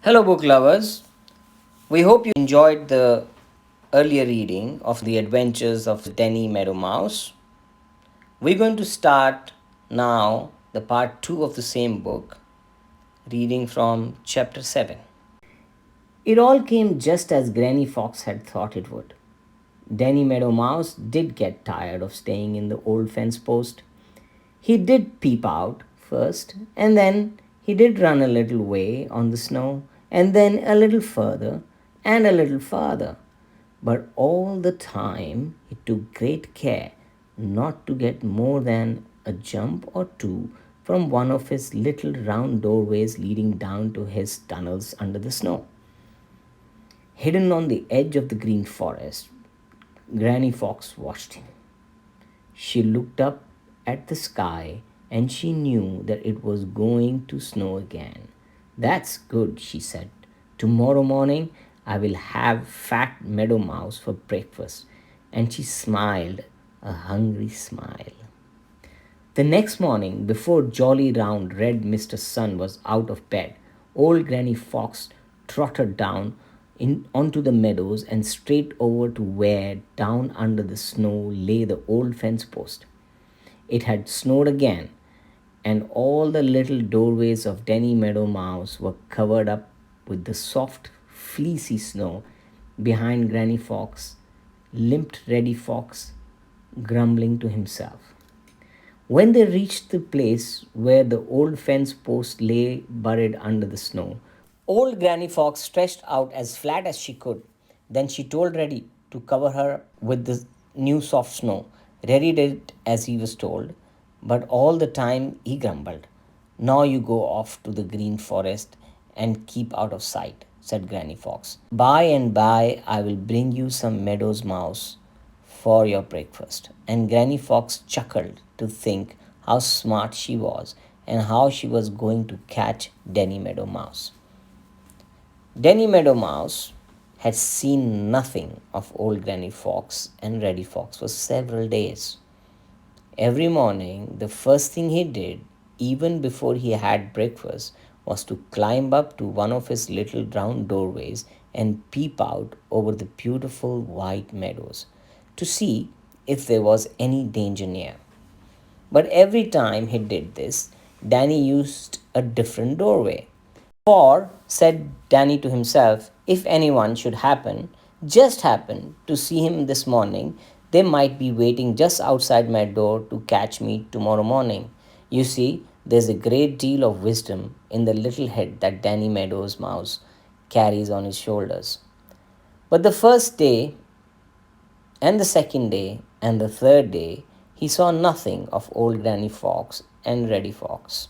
Hello, book lovers. We hope you enjoyed the earlier reading of The Adventures of Denny Meadow Mouse. We're going to start now the part 2 of the same book, reading from chapter 7. It all came just as Granny Fox had thought it would. Danny Meadow Mouse did get tired of staying in the old fence post. He did peep out first, and then he did run a little way on the snow, and then a little further, and a little farther. But all the time he took great care not to get more than a jump or two from one of his little round doorways leading down to his tunnels under the snow. Hidden on the edge of the green forest, Granny Fox watched him. She looked up at the sky and she knew that it was going to snow again. That's good, she said. Tomorrow morning I will have fat meadow mouse for breakfast. And she smiled a hungry smile. The next morning, before jolly round red Mr. Sun was out of bed, old Granny Fox trotted down onto the meadows and straight over to where, down under the snow, lay the old fence post. It had snowed again, and all the little doorways of Denny Meadow Mouse were covered up with the soft, fleecy snow. Behind Granny Fox limped Reddy Fox, grumbling to himself. When they reached the place where the old fence post lay buried under the snow, old Granny Fox stretched out as flat as she could. Then she told Reddy to cover her with the new soft snow. Reddy did as he was told, but all the time he grumbled. Now you go off to the green forest and keep out of sight, said Granny Fox. By and by I will bring you some meadows mouse for your breakfast. And Granny Fox chuckled to think how smart she was and how she was going to catch Danny Meadow Mouse. Danny Meadow Mouse had seen nothing of old Granny Fox and Reddy Fox for several days. Every morning, the first thing he did, even before he had breakfast, was to climb up to one of his little round doorways and peep out over the beautiful white meadows to see if there was any danger near. But every time he did this, Danny used a different doorway. For, said Danny to himself, if anyone should just happen, to see him this morning, they might be waiting just outside my door to catch me tomorrow morning. You see, there's a great deal of wisdom in the little head that Danny Meadows Mouse carries on his shoulders. But the first day, and the second day, and the third day, he saw nothing of old Granny Fox and Reddy Fox,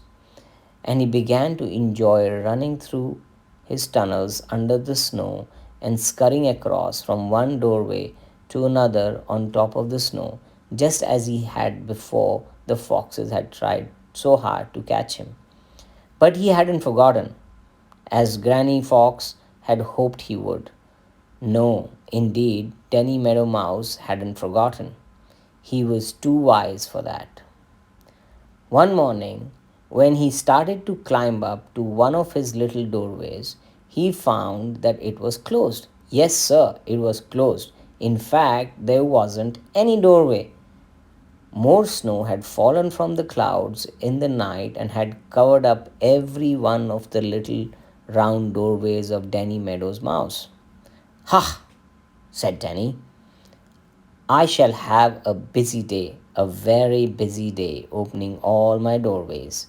and he began to enjoy running through his tunnels under the snow and scurrying across from one doorway to another on top of the snow, just as he had before the foxes had tried so hard to catch him. But he hadn't forgotten, as Granny Fox had hoped he would. No, indeed, Danny Meadow Mouse hadn't forgotten. He was too wise for that. One morning, when he started to climb up to one of his little doorways, he found that it was closed. Yes, sir, it was closed. In fact, there wasn't any doorway. More snow had fallen from the clouds in the night and had covered up every one of the little round doorways of Danny Meadows Mouse. Ha! Said Danny. I shall have a busy day, a very busy day, opening all my doorways.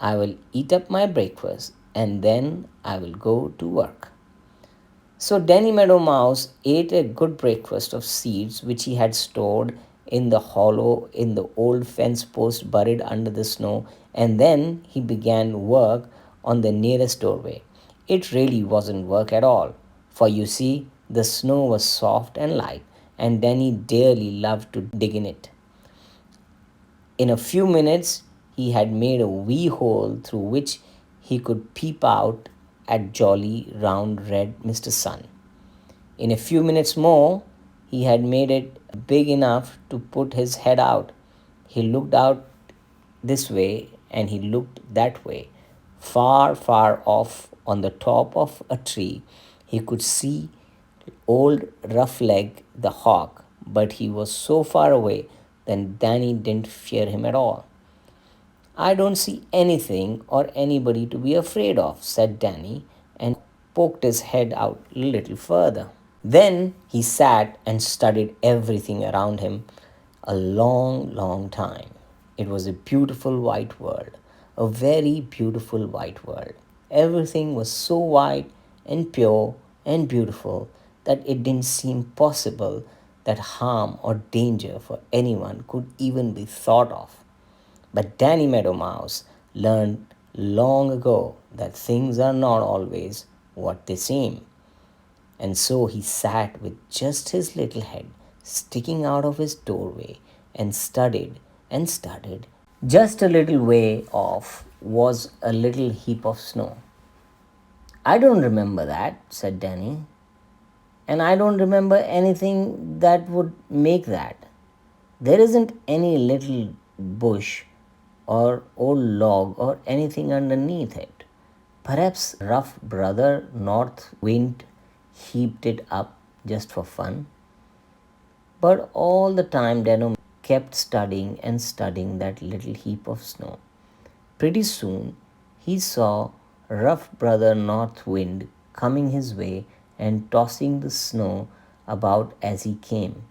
I will eat up my breakfast and then I will go to work. So Danny Meadow Mouse ate a good breakfast of seeds which he had stored in the hollow in the old fence post buried under the snow, and then he began work on the nearest doorway. It really wasn't work at all, for you see, the snow was soft and light, and Danny dearly loved to dig in it. In a few minutes, he had made a wee hole through which he could peep out at jolly, round, red Mr. Sun. In a few minutes more, he had made it big enough to put his head out. He looked out this way and he looked that way, Far, far off on the top of a tree, he could see old Roughleg the hawk, but he was so far away that Danny didn't fear him at all. I don't see anything or anybody to be afraid of, said Danny, and poked his head out a little further. Then he sat and studied everything around him a long, long time. It was a beautiful white world, a very beautiful white world. Everything was so white and pure and beautiful that it didn't seem possible that harm or danger for anyone could even be thought of. But Danny Meadow Mouse learned long ago that things are not always what they seem. And so he sat with just his little head sticking out of his doorway and studied and studied. Just a little way off was a little heap of snow. I don't remember that, said Danny, and I don't remember anything that would make that. There isn't any little bush or old log or anything underneath it. Perhaps rough brother North Wind heaped it up just for fun. But all the time Dano kept studying and studying that little heap of snow. Pretty soon he saw rough brother North Wind coming his way and tossing the snow about as he came.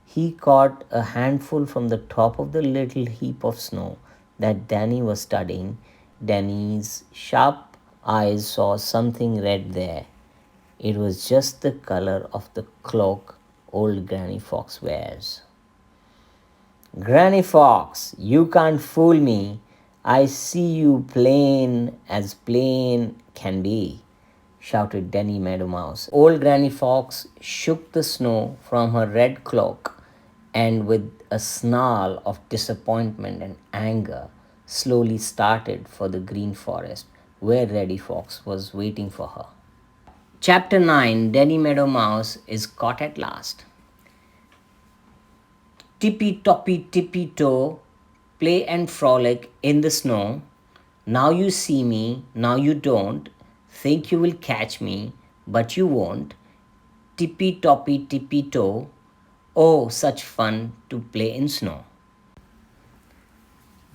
He caught a handful from the top of the little heap of snow that Danny was studying. Danny's sharp eyes saw something red there. It was just the color of the cloak old Granny Fox wears. Granny Fox, you can't fool me. I see you plain as plain can be, shouted Danny Meadow Mouse. Old Granny Fox shook the snow from her red cloak and, with a snarl of disappointment and anger, slowly started for the green forest where Reddy Fox was waiting for her. Chapter 9, Danny Meadow Mouse is Caught at Last. Tippy toe, play and frolic in the snow. Now you see me, now you don't. Think you will catch me, but you won't. Tippy toe. Oh, such fun to play in snow.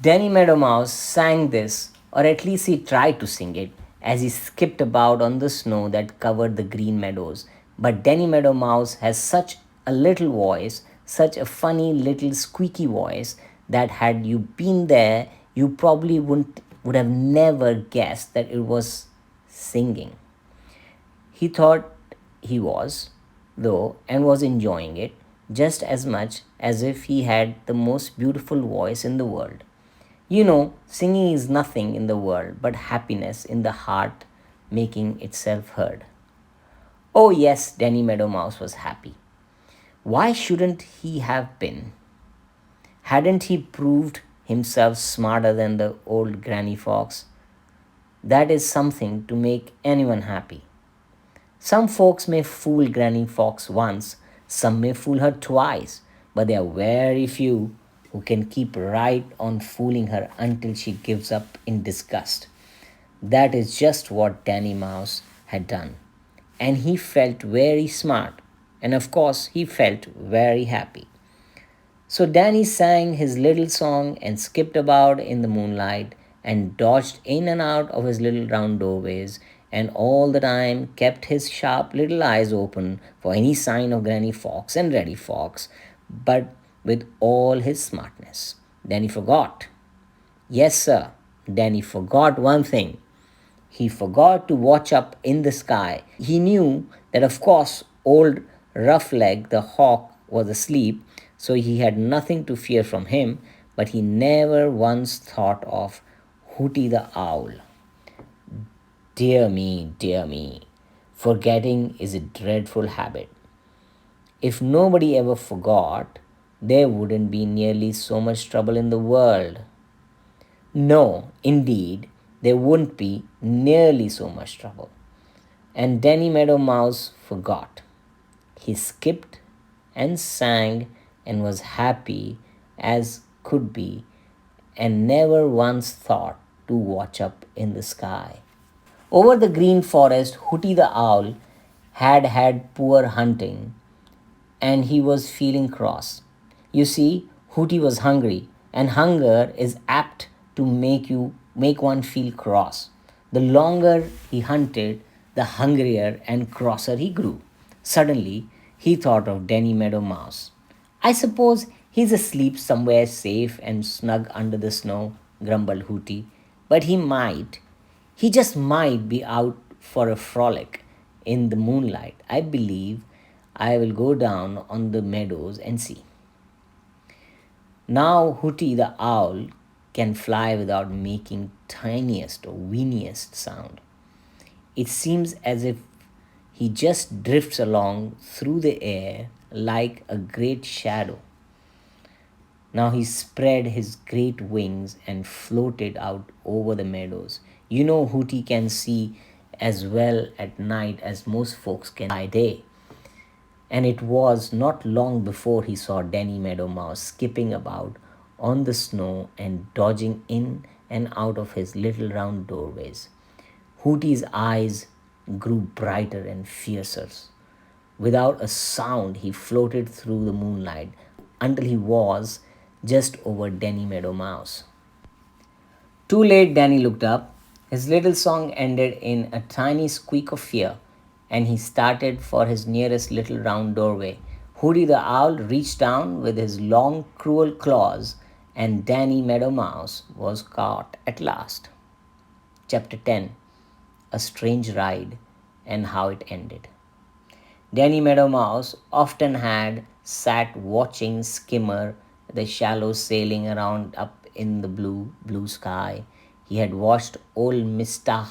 Danny Meadow Mouse sang this, or at least he tried to sing it, as he skipped about on the snow that covered the green meadows. But Danny Meadow Mouse has such a little voice, such a funny little squeaky voice, that had you been there, you probably would have never guessed that it was singing. He thought he was, though, and was enjoying it just as much as if he had the most beautiful voice in the world. You know, singing is nothing in the world but happiness in the heart making itself heard. Oh, yes, Danny Meadow Mouse was happy. Why shouldn't he have been? Hadn't he proved himself smarter than the old Granny Fox? That is something to make anyone happy. Some folks may fool Granny Fox once, some may fool her twice, but there are very few who can keep right on fooling her until she gives up in disgust. That is just what Danny Mouse had done. And he felt very smart. And of course, he felt very happy. So Danny sang his little song and skipped about in the moonlight and dodged in and out of his little round doorways and all the time kept his sharp little eyes open for any sign of Granny Fox and Reddy Fox, but with all his smartness. Danny forgot. Yes, sir, Danny forgot one thing. He forgot to watch up in the sky. He knew that, of course, old Roughleg the hawk was asleep, so he had nothing to fear from him, but he never once thought of Hooty the owl. Dear me, forgetting is a dreadful habit. If nobody ever forgot, there wouldn't be nearly so much trouble in the world. No, indeed, there wouldn't be nearly so much trouble. And Danny Meadow Mouse forgot. He skipped and sang and was happy as could be, and never once thought to watch up in the sky. Over the green forest, Hooty the owl had had poor hunting and he was feeling cross. You see, Hooty was hungry, and hunger is apt to make one feel cross. The longer he hunted, the hungrier and crosser he grew. Suddenly, he thought of Danny Meadow Mouse. I suppose he's asleep somewhere safe and snug under the snow, grumbled Hooty. But he just might be out for a frolic in the moonlight. I believe I will go down on the meadows and see. Now Hooty the owl can fly without making tiniest or weeniest sound. It seems as if he just drifts along through the air like a great shadow. Now he spread his great wings and floated out over the meadows. You know, Hooty can see as well at night as most folks can by day. And it was not long before he saw Danny Meadow Mouse skipping about on the snow and dodging in and out of his little round doorways. Hooty's eyes grew brighter and fiercer. Without a sound, he floated through the moonlight until he was just over Danny Meadow Mouse. Too late, Danny looked up. His little song ended in a tiny squeak of fear, and he started for his nearest little round doorway. Hooty the owl reached down with his long, cruel claws, and Danny Meadow Mouse was caught at last. Chapter 10: A Strange Ride and How It Ended. Danny Meadow Mouse often had sat watching Skimmer, the shallows sailing around up in the blue sky. He had watched old Mr.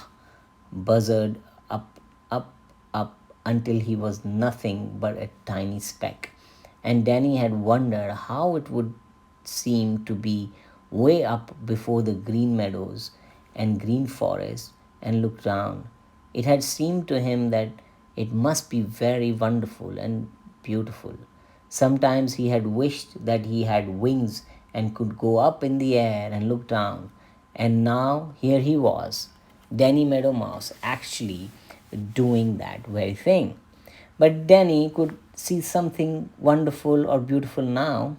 Buzzard up, up until he was nothing but a tiny speck. And Danny had wondered how it would seem to be way up before the green meadows and green forest and look down. It had seemed to him that it must be very wonderful and beautiful. Sometimes he had wished that he had wings and could go up in the air and look down. And now here he was, Danny Meadow Mouse, actually doing that very thing. But Danny could see something wonderful or beautiful now.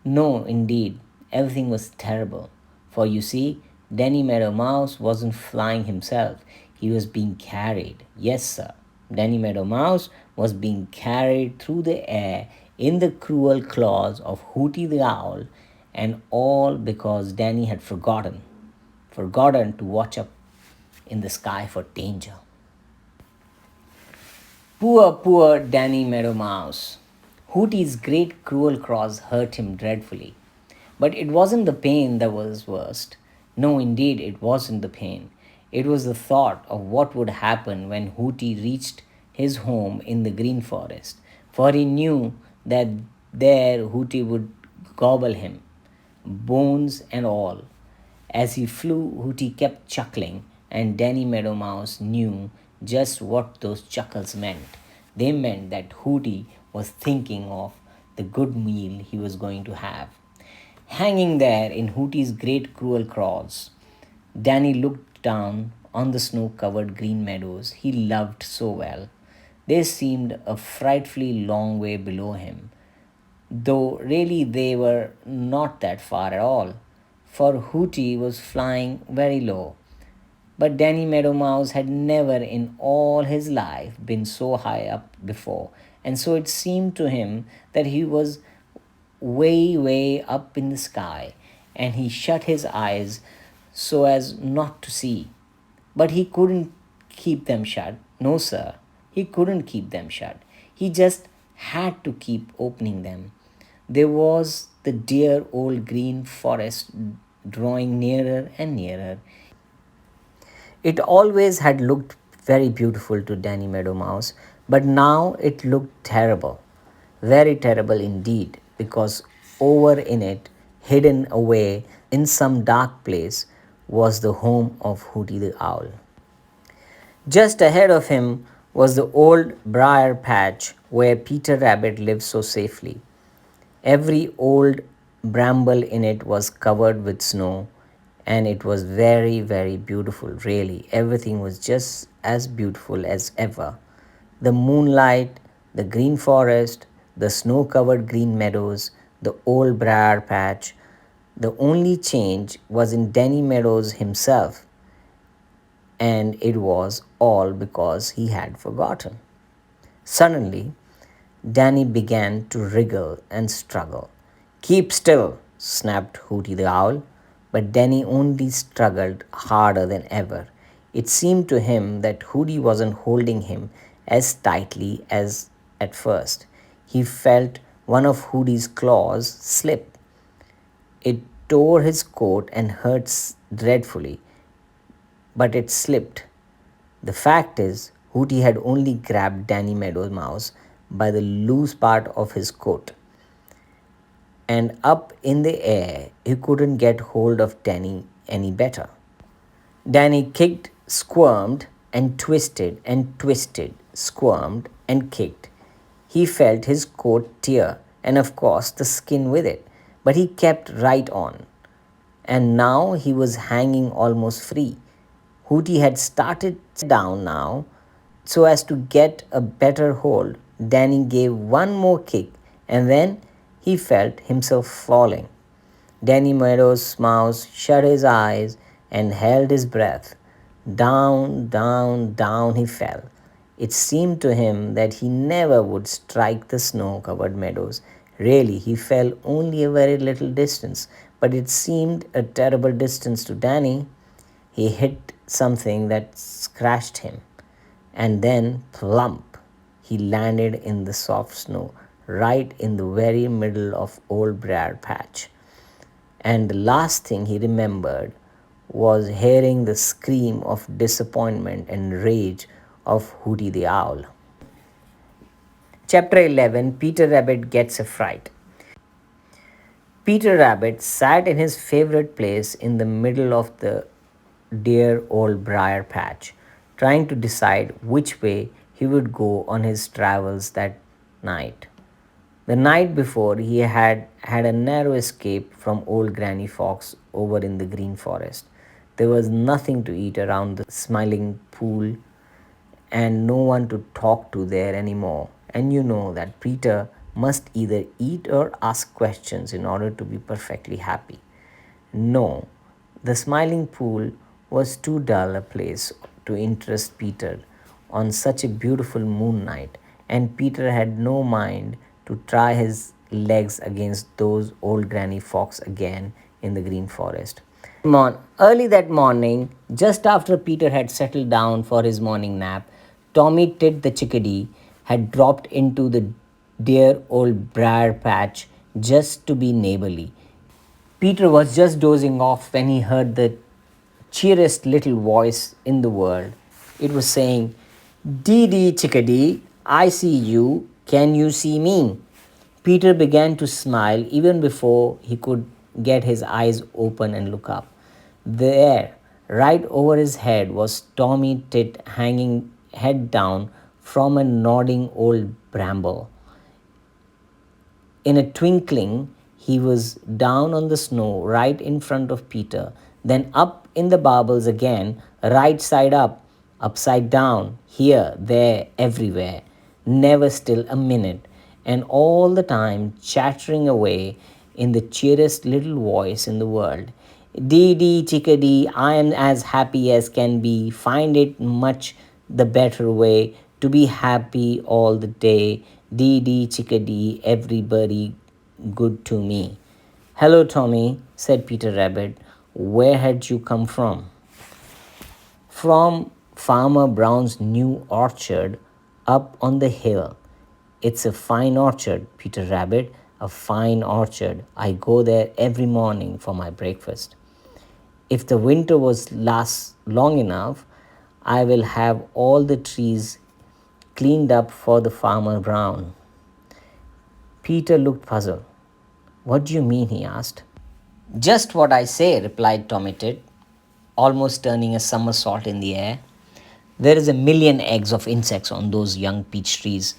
No, indeed, everything was terrible. For you see, Danny Meadow Mouse wasn't flying himself, he was being carried. Yes, sir. Danny Meadow Mouse was being carried through the air in the cruel claws of Hooty the Owl, and all because Danny had forgotten to watch up in the sky for danger. Poor Danny Meadow Mouse. Hooty's great cruel claws hurt him dreadfully. But it wasn't the pain that was worst. No, indeed, it wasn't the pain. It was the thought of what would happen when Hooty reached his home in the green forest. For he knew that there Hooty would gobble him, bones and all. As he flew, Hooty kept chuckling, and Danny Meadow Mouse knew just what those chuckles meant. They meant that Hooty was thinking of the good meal he was going to have. Hanging there in Hooty's great cruel claws, Danny looked down on the snow covered green meadows he loved so well. They seemed a frightfully long way below him, though really they were not that far at all, for Hooty was flying very low. But Danny Meadow Mouse had never in all his life been so high up before, and so it seemed to him that he was way up in the sky, and he shut his eyes so as not to see. But he couldn't keep them shut. No, sir, he couldn't keep them shut. He just had to keep opening them. There was the dear old green forest drawing nearer and nearer. It always had looked very beautiful to Danny Meadow Mouse, but now it looked terrible, very terrible indeed, because over in it, hidden away in some dark place, was the home of Hooty the Owl. Just ahead of him was the old briar patch where Peter Rabbit lived so safely. Every old bramble in it was covered with snow, And it was very, very beautiful, really. Everything was just as beautiful as ever. The moonlight, the green forest, the snow covered green meadows, the old briar patch. The only change was in Danny Meadows himself, and it was all because he had forgotten. Suddenly, Danny began to wriggle and struggle. Keep still, snapped Hooty the Owl, but Danny only struggled harder than ever. It seemed to him that Hooty wasn't holding him as tightly as at first. He felt one of Hooty's claws slip. It tore his coat and hurt dreadfully, but it slipped. The fact is, Hooty had only grabbed Danny Meadows Mouse by the loose part of his coat, and up in the air he couldn't get hold of Danny any better. Danny kicked, squirmed, and twisted, squirmed, and kicked. He felt his coat tear, and of course the skin with it, but he kept right on. And now he was hanging almost free. Hooty had started down now so as to get a better hold. Danny gave one more kick, and then he felt himself falling. Danny Meadows Mouse shut his eyes and held his breath. Down, down, down he fell. It seemed to him that he never would strike the snow covered meadows. Really, he fell only a very little distance, but it seemed a terrible distance to Danny. He hit something that scratched him, and then plump, he landed in the soft snow, right in the very middle of Old Briar Patch. And the last thing he remembered was hearing the scream of disappointment and rage of Hooty the Owl. Chapter 11, Peter Rabbit Gets a Fright. Peter Rabbit sat in his favorite place in the middle of the dear old briar patch, trying to decide which way he would go on his travels that night. The night before, he had had a narrow escape from old Granny Fox over in the Green Forest. There was nothing to eat around the smiling pool and no one to talk to there anymore. And you know that Peter must either eat or ask questions in order to be perfectly happy. No, the smiling pool was too dull a place to interest Peter on such a beautiful moon night, and Peter had no mind to try his legs against those old Granny Fox again in the Green Forest. Early that morning, just after Peter had settled down for his morning nap, Tommy Tit the chickadee had dropped into the dear old briar patch just to be neighborly. Peter was just dozing off when he heard the cheeriest little voice in the world. It was saying, "Dee dee, chickadee, I see you. Can you see me?" Peter began to smile even before he could get his eyes open and look up. There, right over his head, was Tommy Tit hanging head down from a nodding old bramble. In a twinkling, he was down on the snow right in front of Peter, then up in the barbels again, right side up, upside down, here, there, everywhere, never still a minute, and all the time chattering away in the cheeriest little voice in the world. Dee dee, chickadee, I am as happy as can be. Find it much the better way to be happy all the day. Dee dee, chickadee, everybody good to me. Hello, Tommy, said Peter Rabbit. Where had you come from? From Farmer Brown's new orchard up on the hill. It's a fine orchard, Peter Rabbit, a fine orchard. I go there every morning for my breakfast. If the winter was last long enough, I will have all the trees cleaned up for the Farmer Brown. Peter looked puzzled. What do you mean? He asked. Just what I say, replied Tommy Tit, almost turning a somersault in the air. There is a million eggs of insects on those young peach trees,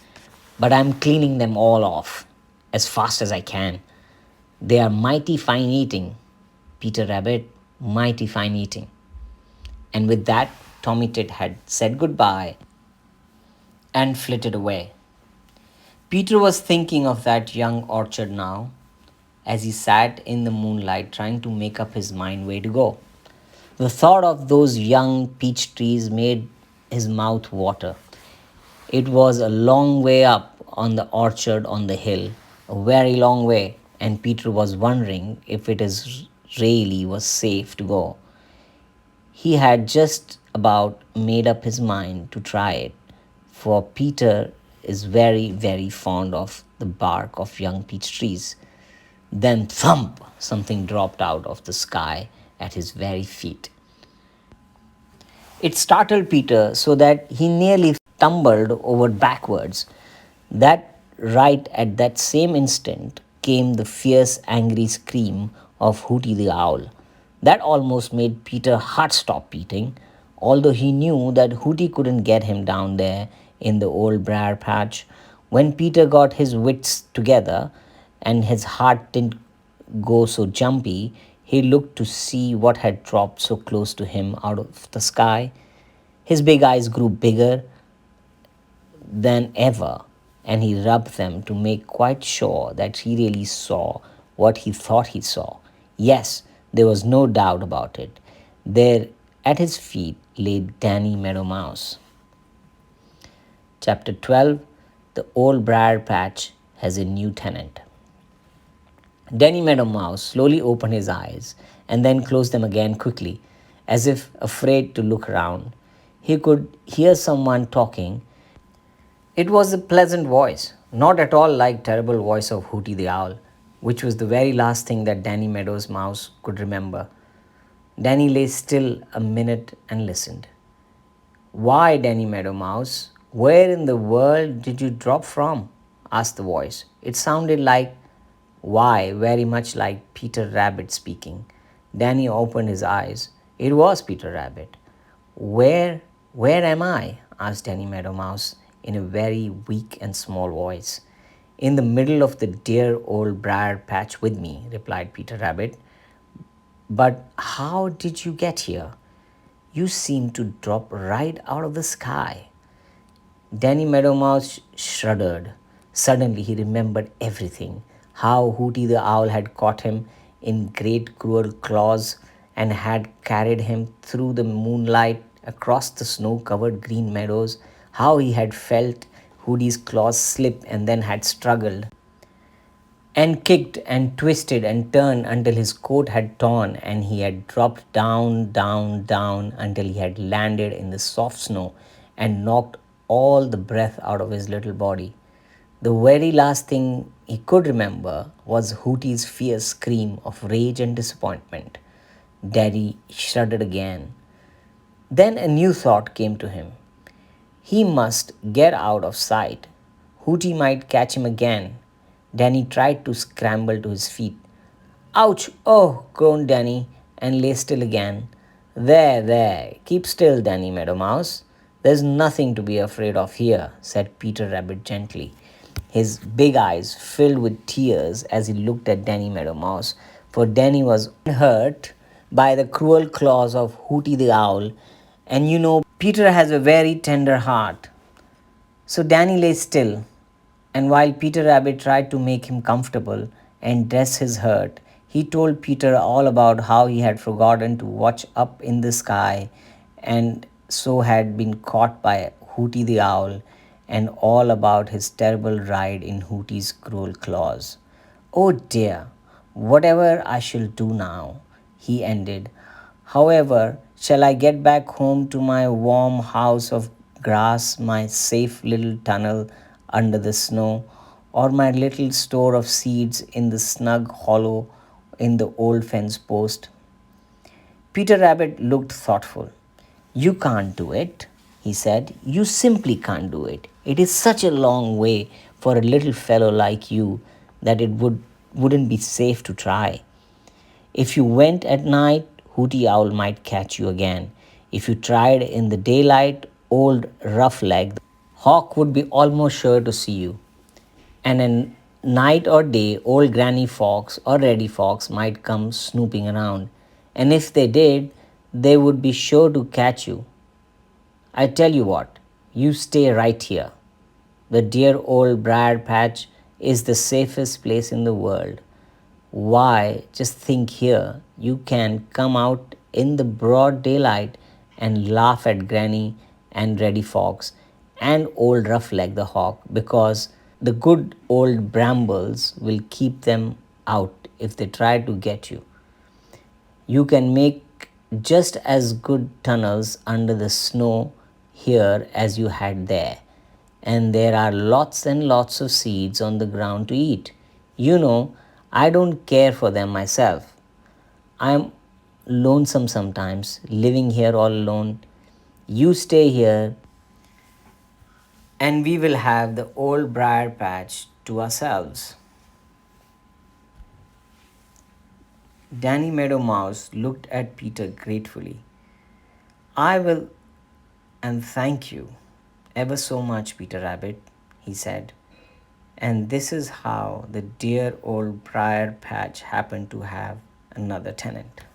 but I'm cleaning them all off as fast as I can. They are mighty fine eating, Peter Rabbit. mighty fine eating. And with that, Tommy Tit had said goodbye and flitted away. Peter was thinking of that young orchard now, as he sat in the moonlight trying to make up his mind where to go. The thought of those young peach trees made his mouth water. It was a long way up on the orchard on the hill, a very long way, and Peter was wondering if it is really was safe to go. He had just about made up his mind to try it, for Peter is very, very fond of the bark of young peach trees. Then thump! Something dropped out of the sky at his very feet. It startled Peter so that he nearly tumbled over backwards. That right at that same instant came the fierce, angry scream of Hooty the Owl. That almost made Peter's heart stop beating, although he knew that Hooty couldn't get him down there in the old briar patch. When Peter got his wits together and his heart didn't go so jumpy, he looked to see what had dropped so close to him out of the sky. His big eyes grew bigger than ever, and he rubbed them to make quite sure that he really saw what he thought he saw. Yes, there was no doubt about it. There at his feet lay Danny Meadow Mouse. Chapter 12. The Old Briar Patch Has a New Tenant. Danny Meadow Mouse slowly opened his eyes and then closed them again quickly, as if afraid to look around. He could hear someone talking. It was a pleasant voice, not at all like terrible voice of Hooty the Owl, which was the very last thing that Danny Meadows Mouse could remember. Danny lay still a minute and listened. Why, Danny Meadow Mouse, where in the world did you drop from? Asked the voice. It sounded like why, very much like Peter Rabbit speaking. Danny opened his eyes. It was Peter Rabbit. Where am I? Asked Danny Meadow Mouse in a very weak and small voice. In the middle of the dear old briar patch with me, replied Peter Rabbit. But how did you get here? You seem to drop right out of the sky. Danny Meadow Mouse shuddered. Suddenly he remembered everything. How Hooty the Owl had caught him in great cruel claws and had carried him through the moonlight across the snow-covered green meadows. How he had felt Hooty's claws slip and then had struggled and kicked and twisted and turned until his coat had torn and he had dropped down, down, down until he had landed in the soft snow and knocked all the breath out of his little body. The very last thing he could remember was Hooty's fierce scream of rage and disappointment. Daddy shuddered again. Then a new thought came to him. He must get out of sight. Hooty might catch him again. Danny tried to scramble to his feet. Ouch! Oh! Groaned Danny and lay still again. There, keep still, Danny Meadow Mouse. There's nothing to be afraid of here, said Peter Rabbit gently. His big eyes filled with tears as he looked at Danny Meadow Mouse, for Danny was hurt by the cruel claws of Hooty the Owl, and Peter has a very tender heart. So Danny lay still, and while Peter Rabbit tried to make him comfortable and dress his hurt, he told Peter all about how he had forgotten to watch up in the sky and so had been caught by Hooty the Owl, and all about his terrible ride in Hooty's cruel claws. Oh dear, whatever I shall do now, he ended. However, shall I get back home to my warm house of grass, my safe little tunnel under the snow, or my little store of seeds in the snug hollow in the old fence post? Peter Rabbit looked thoughtful. You can't do it, he said. You simply can't do it. It is such a long way for a little fellow like you that wouldn't be safe to try. If you went at night, Hooty Owl might catch you again. If you tried in the daylight, old Roughleg Hawk would be almost sure to see you. And at night or day, old Granny Fox or Reddy Fox might come snooping around. And if they did, they would be sure to catch you. I tell you what, you stay right here. The dear old briar patch is the safest place in the world. Why, just think here, you can come out in the broad daylight and laugh at Granny and Reddy Fox and old Roughleg the Hawk because the good old brambles will keep them out if they try to get you. You can make just as good tunnels under the snow here as you had there. And there are lots and lots of seeds on the ground to eat. You know, I don't care for them myself. I'm lonesome sometimes, living here all alone. You stay here, and we will have the old briar patch to ourselves. Danny Meadow Mouse looked at Peter gratefully. I will, and thank you ever so much, Peter Rabbit, he said. And this is how the dear old briar patch happened to have another tenant.